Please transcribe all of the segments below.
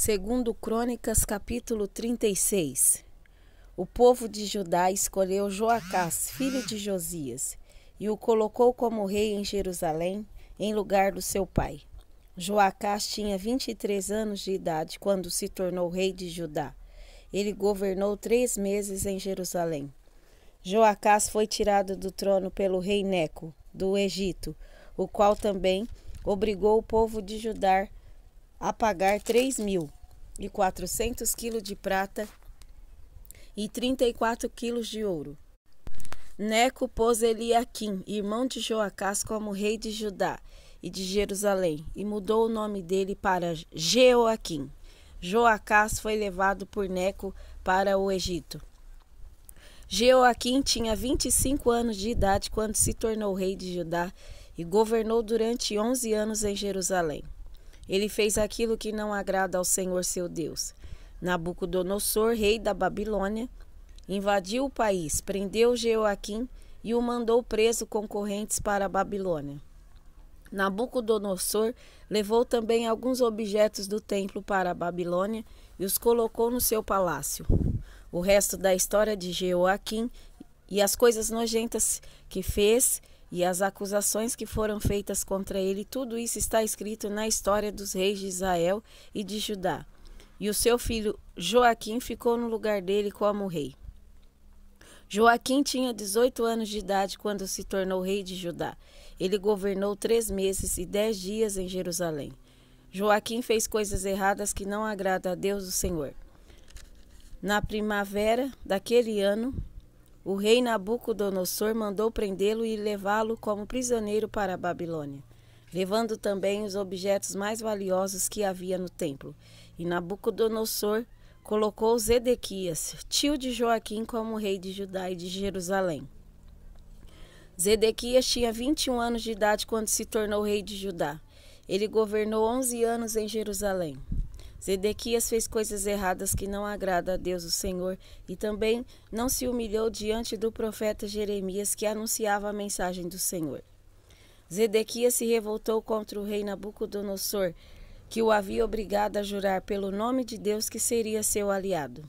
Segundo Crônicas, capítulo 36. O povo de Judá escolheu Joacás, filho de Josias, e o colocou como rei em Jerusalém, em lugar do seu pai. Joacás tinha 23 anos de idade quando se tornou rei de Judá. Ele governou 3 meses em Jerusalém. Joacás foi tirado do trono pelo rei Neco, do Egito, o qual também obrigou o povo de Judá a pagar 3.400 quilos de prata e 34 quilos de ouro. Neco pôs Eliaquim, irmão de Joacás, como rei de Judá e de Jerusalém, e mudou o nome dele para Jeoaquim. Joacás foi levado por Neco para o Egito. Jeoaquim tinha 25 anos de idade quando se tornou rei de Judá e governou durante 11 anos em Jerusalém. Ele fez aquilo que não agrada ao Senhor seu Deus. Nabucodonosor, rei da Babilônia, invadiu o país, prendeu Jeoaquim e o mandou preso com correntes para a Babilônia. Nabucodonosor levou também alguns objetos do templo para a Babilônia e os colocou no seu palácio. O resto da história de Jeoaquim e as coisas nojentas que fez e as acusações que foram feitas contra ele, tudo isso está escrito na história dos reis de Israel e de Judá. E o seu filho Joaquim ficou no lugar dele como rei. Joaquim tinha 18 anos de idade quando se tornou rei de Judá. Ele governou 3 meses e 10 dias em Jerusalém. Joaquim fez coisas erradas que não agradam a Deus o Senhor. Na primavera daquele ano, o rei Nabucodonosor mandou prendê-lo e levá-lo como prisioneiro para a Babilônia, levando também os objetos mais valiosos que havia no templo. E Nabucodonosor colocou Zedequias, tio de Joaquim, como rei de Judá e de Jerusalém. Zedequias tinha 21 anos de idade quando se tornou rei de Judá. Ele governou 11 anos em Jerusalém. Zedequias fez coisas erradas que não agradam a Deus o Senhor e também não se humilhou diante do profeta Jeremias, que anunciava a mensagem do Senhor. Zedequias se revoltou contra o rei Nabucodonosor, que o havia obrigado a jurar pelo nome de Deus que seria seu aliado.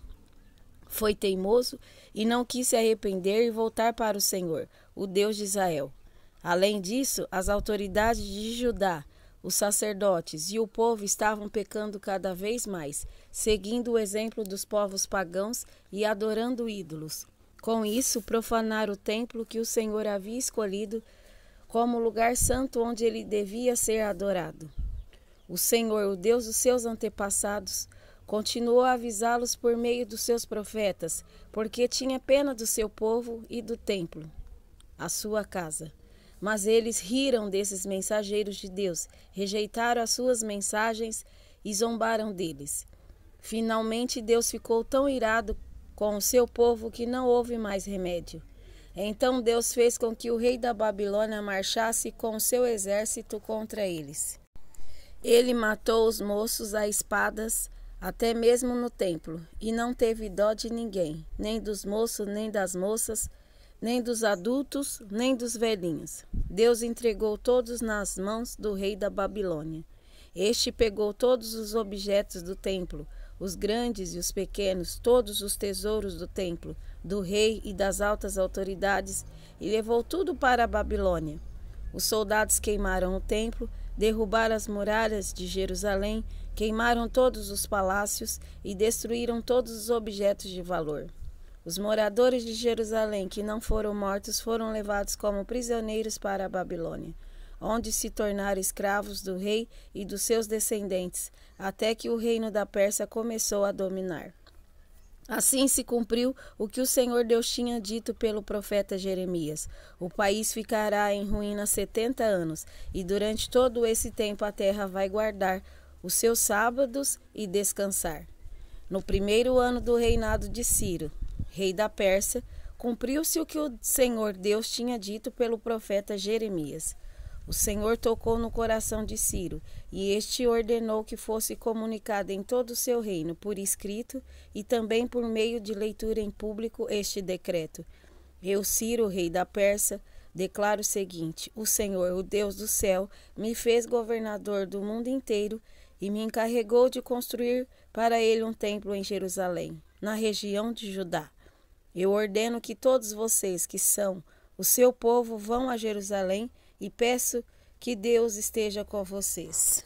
Foi teimoso e não quis se arrepender e voltar para o Senhor, o Deus de Israel. Além disso, as autoridades de Judá, os sacerdotes e o povo estavam pecando cada vez mais, seguindo o exemplo dos povos pagãos e adorando ídolos. Com isso, profanaram o templo que o Senhor havia escolhido como lugar santo onde ele devia ser adorado. O Senhor, o Deus dos seus antepassados, continuou a avisá-los por meio dos seus profetas, porque tinha pena do seu povo e do templo, a sua casa. Mas eles riram desses mensageiros de Deus, rejeitaram as suas mensagens e zombaram deles. Finalmente, Deus ficou tão irado com o seu povo que não houve mais remédio. Então Deus fez com que o rei da Babilônia marchasse com o seu exército contra eles. Ele matou os moços a espadas, até mesmo no templo, e não teve dó de ninguém, nem dos moços, nem das moças, nem dos adultos, nem dos velhinhos. Deus entregou todos nas mãos do rei da Babilônia. Este pegou todos os objetos do templo, os grandes e os pequenos, todos os tesouros do templo, do rei e das altas autoridades, e levou tudo para a Babilônia. Os soldados queimaram o templo, derrubaram as muralhas de Jerusalém, queimaram todos os palácios e destruíram todos os objetos de valor. Os moradores de Jerusalém que não foram mortos foram levados como prisioneiros para a Babilônia, onde se tornaram escravos do rei e dos seus descendentes, até que o reino da Pérsia começou a dominar. Assim se cumpriu o que o Senhor Deus tinha dito pelo profeta Jeremias. O país ficará em ruína 70 anos, e durante todo esse tempo a terra vai guardar os seus sábados e descansar. No primeiro ano do reinado de Ciro, rei da Pérsia, cumpriu-se o que o Senhor Deus tinha dito pelo profeta Jeremias. O Senhor tocou no coração de Ciro, e este ordenou que fosse comunicado em todo o seu reino, por escrito, e também por meio de leitura em público, este decreto. Eu, Ciro, rei da Pérsia, declaro o seguinte: o Senhor, o Deus do céu, me fez governador do mundo inteiro, e me encarregou de construir para ele um templo em Jerusalém, na região de Judá. Eu ordeno que todos vocês que são o seu povo vão a Jerusalém e peço que Deus esteja com vocês.